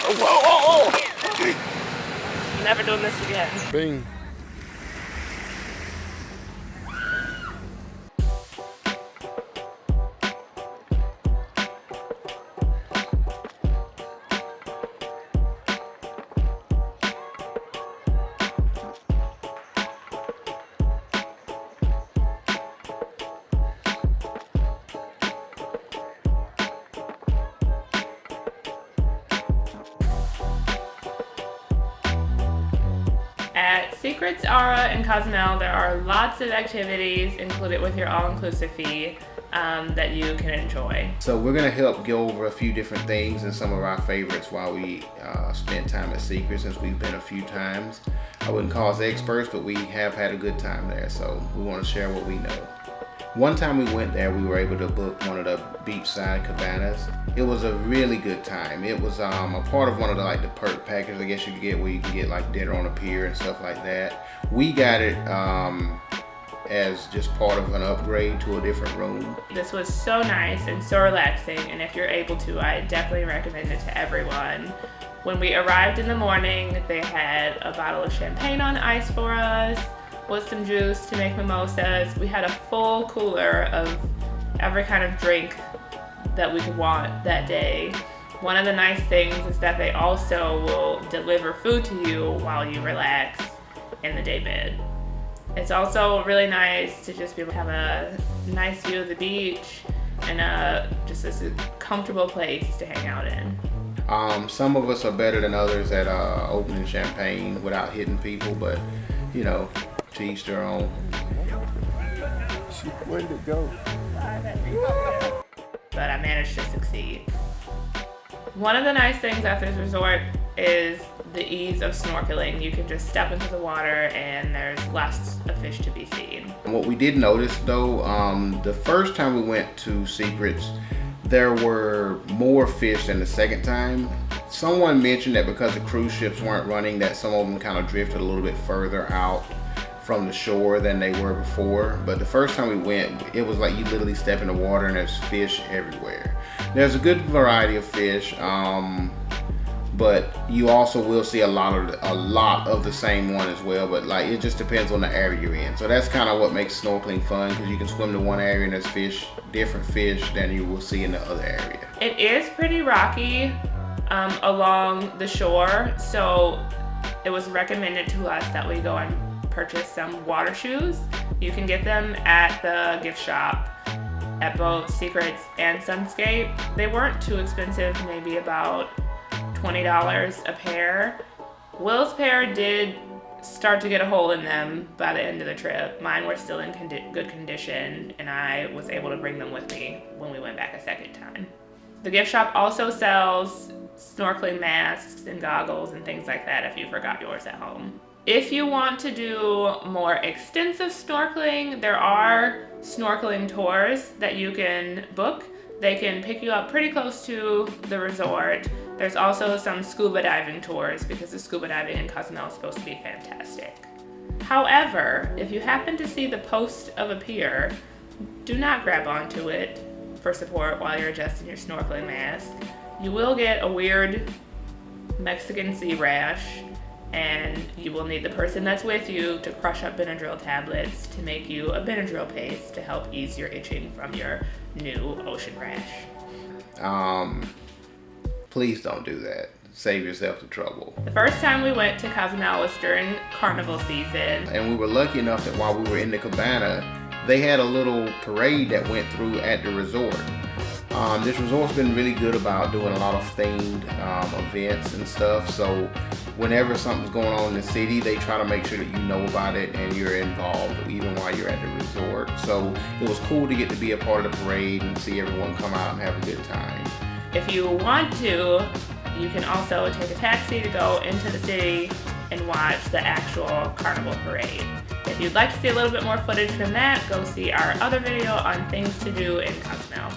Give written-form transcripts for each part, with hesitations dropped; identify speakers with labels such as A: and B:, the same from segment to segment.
A: Whoa, oh. Never doing this again.
B: Bing.
A: At Secrets Aura in Cozumel, there are lots of activities included with your all-inclusive fee that you can enjoy.
B: So we're gonna help go over a few different things and some of our favorites while we spend time at Secret, since we've been a few times. I wouldn't call us experts, but we have had a good time there, so we want to share what we know. One time we went there, we were able to book one of the beachside cabanas. It was a really good time. It was a part of one of the perk packages, I guess you could get, where you can get like dinner on a pier and stuff like that. We got it as just part of an upgrade to a different room.
A: This was so nice and so relaxing, and if you're able to, I definitely recommend it to everyone. When we arrived in the morning, they had a bottle of champagne on ice for us, with some juice to make mimosas. We had a full cooler of every kind of drink that we could want that day. One of the nice things is that they also will deliver food to you while you relax in the day bed. It's also really nice to just be able to have a nice view of the beach and just this comfortable place to hang out in.
B: Some of us are better than others at opening champagne without hitting people, but you know, to each their own.
C: Where did it go?
A: But I managed to succeed. One of the nice things at this resort is the ease of snorkeling. You can just step into the water and there's less of fish to be seen.
B: What we did notice though, the first time we went to Secrets, there were more fish than the second time. Someone mentioned that because the cruise ships weren't running, that some of them kind of drifted a little bit further out from the shore than they were before. But the first time we went, it was like you literally step in the water and there's fish everywhere. There's a good variety of fish, but you also will see a lot of the same one as well. But like, it just depends on the area you're in. So that's kind of what makes snorkeling fun, because you can swim to one area and there's fish, different fish than you will see in the other area.
A: It is pretty rocky along the shore, so it was recommended to us that we go and purchase some water shoes. You can get them at the gift shop at both Secrets and Sunscape. They weren't too expensive, maybe about $20 a pair. Will's pair did start to get a hole in them by the end of the trip. Mine were still in good condition, and I was able to bring them with me when we went back a second time. The gift shop also sells snorkeling masks and goggles and things like that if you forgot yours at home. If you want to do more extensive snorkeling, there are snorkeling tours that you can book. They can pick you up pretty close to the resort. There's also some scuba diving tours, because the scuba diving in Cozumel is supposed to be fantastic. However, if you happen to see the post of a pier, do not grab onto it for support while you're adjusting your snorkeling mask. You will get a weird Mexican sea rash, and you will need the person that's with you to crush up Benadryl tablets to make you a Benadryl paste to help ease your itching from your new ocean rash.
B: Please don't do that. Save yourself the trouble.
A: The first time we went to Cozumel was during carnival season.
B: And we were lucky enough that while we were in the cabana, they had a little parade that went through at the resort. This resort's been really good about doing a lot of themed events and stuff. So whenever something's going on in the city, they try to make sure that you know about it and you're involved even while you're at the resort. So it was cool to get to be a part of the parade and see everyone come out and have a good time.
A: If you want to, you can also take a taxi to go into the city and watch the actual carnival parade. If you'd like to see a little bit more footage from that, go see our other video on things to do in Cozumel.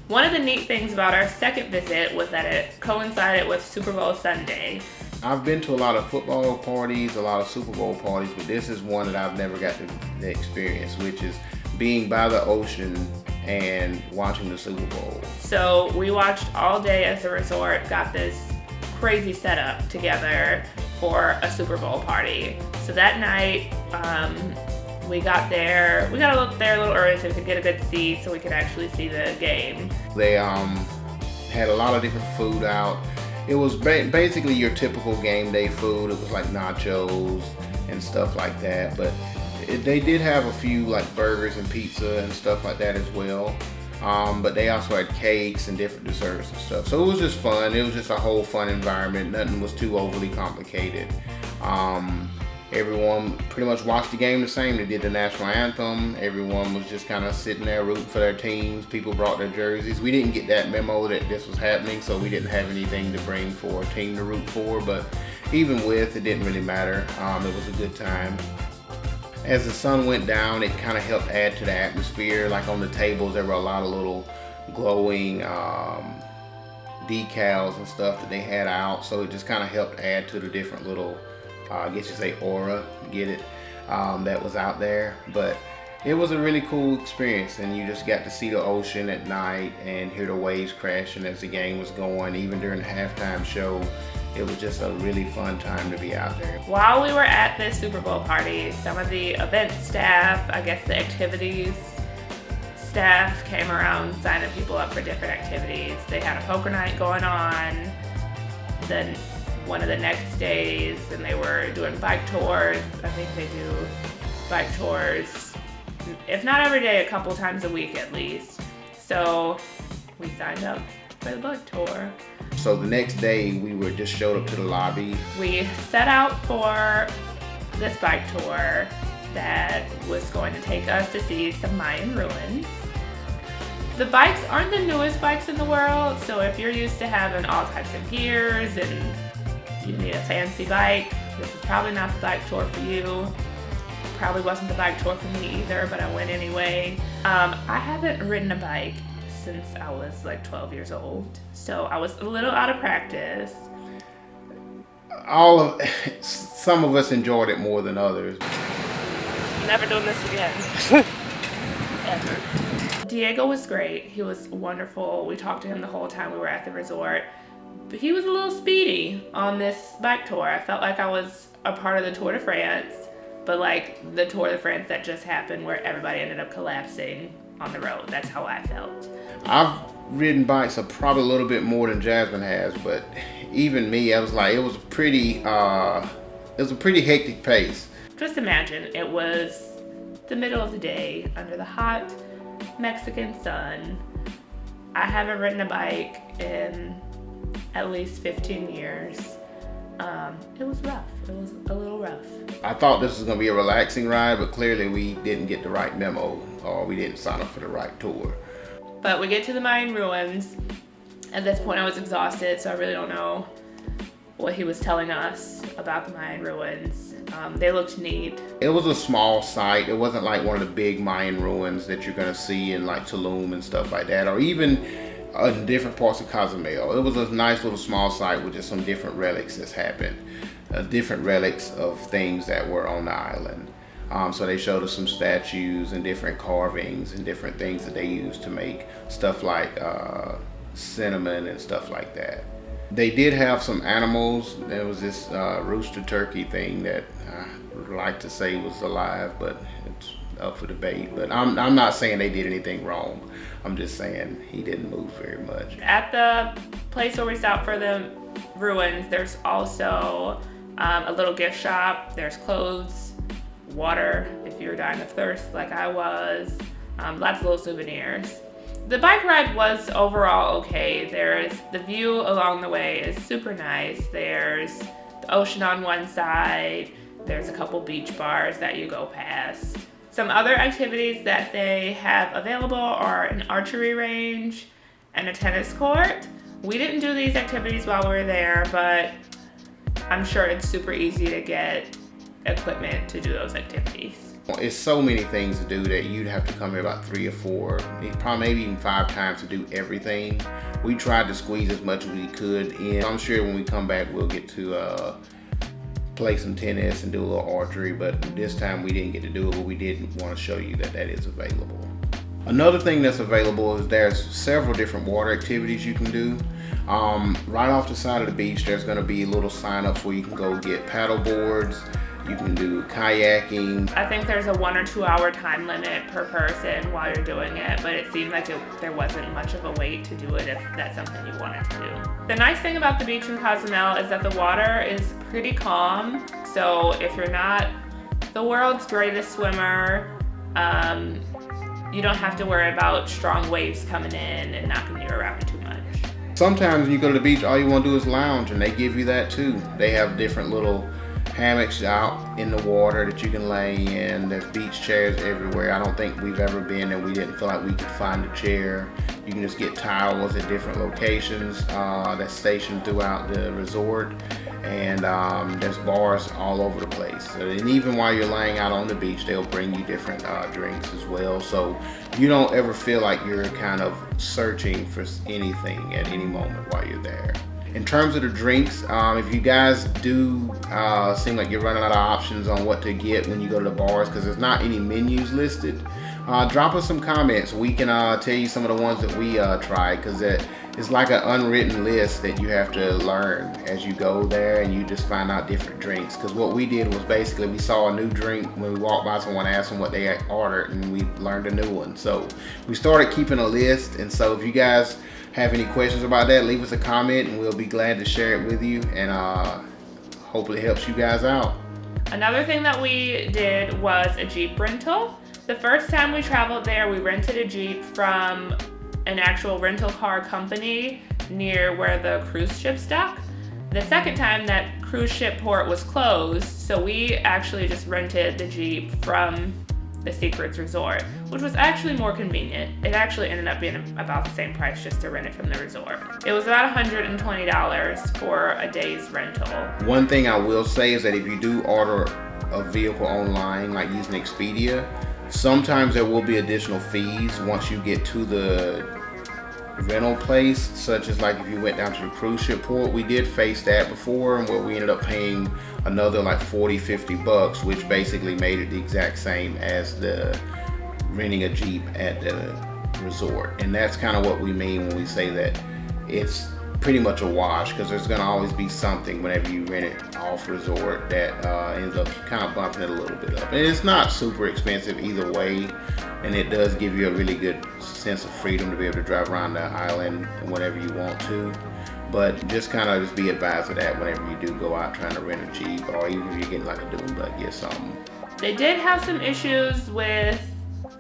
A: One of the neat things about our second visit was that it coincided with Super Bowl Sunday.
B: I've been to a lot of football parties, a lot of Super Bowl parties, but this is one that I've never got to experience, which is being by the ocean and watching the Super Bowl.
A: So we watched all day as a resort, got this crazy setup together for a Super Bowl party. So that night, we got there a little early so we could get a good seat so we could actually see the game.
B: They had a lot of different food out. It was basically your typical game day food. It was like nachos and stuff like that, but they did have a few like burgers and pizza and stuff like that as well. But they also had cakes and different desserts and stuff. So it was just fun. It was just a whole fun environment. Nothing was too overly complicated. Everyone pretty much watched the game the same. They did the national anthem. Everyone was just kind of sitting there rooting for their teams. People brought their jerseys. We didn't get that memo that this was happening, so we didn't have anything to bring for a team to root for. But even with, it didn't really matter. It was a good time. As the sun went down, it kind of helped add to the atmosphere. Like on the tables, there were a lot of little glowing decals and stuff that they had out. So it just kind of helped add to the different little, I guess you say aura, get it, that was out there. But it was a really cool experience, and you just got to see the ocean at night and hear the waves crashing as the game was going. Even during the halftime show, it was just a really fun time to be out there.
A: While we were at this Super Bowl party, some of the event staff, I guess the activities staff, came around signing people up for different activities. They had a poker night going on, then one of the next days, and they were doing bike tours. I think they do bike tours, if not every day, a couple times a week at least. So we signed up for the bike tour.
B: So the next day, we just showed up to the lobby.
A: We set out for this bike tour that was going to take us to see some Mayan ruins. The bikes aren't the newest bikes in the world, so if you're used to having all types of gears and you need a fancy bike, this is probably not the bike tour for you. Probably wasn't the bike tour for me either, but I went anyway. I haven't ridden a bike since I was like 12 years old, so I was a little out of practice.
B: Some of us enjoyed it more than others.
A: Never doing this again. Ever. Diego was great. He was wonderful. We talked to him the whole time we were at the resort. But he was a little speedy on this bike tour. I felt like I was a part of the Tour de France, but like the Tour de France that just happened where everybody ended up collapsing on the road. That's how I felt.
B: I've ridden bikes probably a little bit more than Jasmine has, but even me, I was like, it was a pretty hectic pace.
A: Just imagine, it was the middle of the day under the hot Mexican sun. I haven't ridden a bike in at least 15 years. It was rough. It was a little rough.
B: I thought this was gonna be a relaxing ride, but clearly we didn't get the right memo, or we didn't sign up for the right tour.
A: But we get to the Mayan ruins. At this point I was exhausted, so I really don't know what he was telling us about the Mayan ruins. They looked neat. It
B: was a small site. It wasn't like one of the big Mayan ruins that you're gonna see in like Tulum and stuff like that, or even in different parts of Cozumel. It was a nice little small site with just some different relics that's happened. Different relics of things that were on the island. So they showed us some statues and different carvings and different things that they used to make stuff like cinnamon and stuff like that. They did have some animals. There was this rooster turkey thing that I would like to say was alive, but it's up for debate. But I'm not saying they did anything wrong. I'm just saying he didn't move very much.
A: At the place where we stopped for the ruins, there's also a little gift shop. There's clothes, water if you're dying of thirst like I was, lots of little souvenirs. The bike ride was overall okay. There's the view along the way is super nice. There's the ocean on one side. There's a couple beach bars that you go past. Some other activities that they have available are an archery range and a tennis court. We didn't do these activities while we were there, but I'm sure it's super easy to get equipment to do those activities.
B: It's so many things to do that you'd have to come here about 3 or 4, probably maybe even 5 times to do everything. We tried to squeeze as much as we could in. I'm sure when we come back we'll get to play some tennis and do a little archery, but this time we didn't get to do it, but we did want to show you that that is available. Another thing that's available is there's several different water activities you can do. Right off the side of the beach, there's going to be little sign-ups where you can go get paddle boards. You can do kayaking.
A: I think there's a 1 or 2 hour time limit per person while you're doing it, but it seemed like there wasn't much of a wait to do it if that's something you wanted to do. The nice thing about the beach in Cozumel is that the water is pretty calm, so if you're not the world's greatest swimmer, you don't have to worry about strong waves coming in and knocking you around too much.
B: Sometimes when you go to the beach, all you want to do is lounge, and they give you that too. They have different little hammocks out in the water that you can lay in. There's beach chairs everywhere. I don't think we've ever been and we didn't feel like we could find a chair. You can just get towels at different locations that's stationed throughout the resort, and there's bars all over the place. And even while you're laying out on the beach, they'll bring you different drinks as well, so you don't ever feel like you're kind of searching for anything at any moment while you're there. In terms of the drinks, if you guys do seem like you're running out of options on what to get when you go to the bars, because there's not any menus listed, drop us some comments. We can tell you some of the ones that we tried, because it's like an unwritten list that you have to learn as you go there, and you just find out different drinks. Because what we did was basically we saw a new drink when we walked by someone, asked them what they had ordered, and we learned a new one. So we started keeping a list, and so if you guys have any questions about that, leave us a comment and we'll be glad to share it with you, and hopefully it helps you guys out.
A: Another thing that we did was a Jeep rental. The first time we traveled there, we rented a Jeep from an actual rental car company near where the cruise ship docked. The second time, that cruise ship port was closed, so we actually just rented the Jeep from the Secrets Resort, which was actually more convenient. It actually ended up being about the same price just to rent it from the resort. It was about $120 for a day's rental.
B: One thing I will say is that if you do order a vehicle online, like using Expedia, sometimes there will be additional fees once you get to the rental place, such as like if you went down to the cruise ship port. We did face that before, and what we ended up paying another like $40-50, which basically made it the exact same as the renting a Jeep at the resort. And that's kind of what we mean when we say that it's pretty much a wash, because there's going to always be something whenever you rent it off resort that ends up kind of bumping it a little bit up. And it's not super expensive either way, and it does give you a really good sense of freedom to be able to drive around the island whenever you want to. But just kind of just be advised of that whenever you do go out trying to rent a Jeep, or even if you're getting like a dune buggy or something.
A: They did have some issues with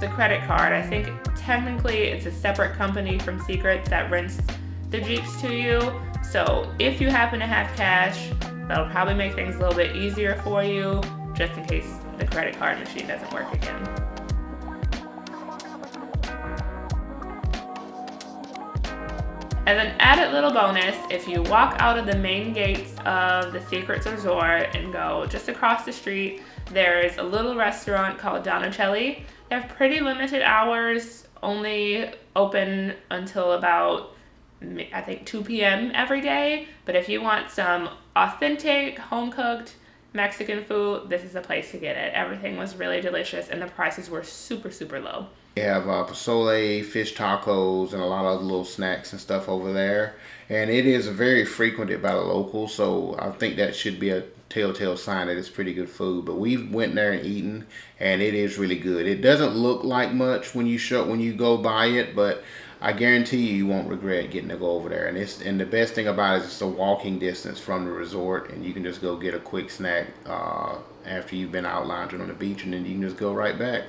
A: the credit card. I think technically it's a separate company from Secrets that rents the Jeeps to you. So if you happen to have cash, that'll probably make things a little bit easier for you, just in case the credit card machine doesn't work again. As an added little bonus, if you walk out of the main gates of the Secrets Resort and go just across the street, there's a little restaurant called Dona Chely. They have pretty limited hours, only open until about, I think, 2 p.m. every day. But if you want some authentic, home-cooked Mexican food, this is the place to get it. Everything was really delicious, and the prices were super, super low.
B: They have pozole, fish tacos, and a lot of other little snacks and stuff over there. And it is very frequented by the locals, so I think that should be a telltale sign that it's pretty good food. But we went there and eaten, and it is really good. It doesn't look like much when you go by it, but I guarantee you won't regret getting to go over there. And the best thing about it is it's a walking distance from the resort, and you can just go get a quick snack after you've been out lounging on the beach, and then you can just go right back.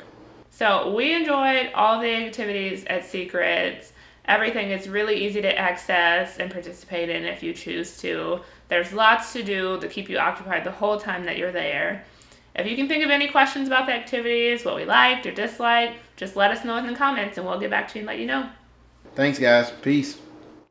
A: So we enjoyed all the activities at Secrets. Everything is really easy to access and participate in if you choose to. There's lots to do to keep you occupied the whole time that you're there. If you can think of any questions about the activities, what we liked or disliked, just let us know in the comments and we'll get back to you and let you know.
B: Thanks, guys. Peace.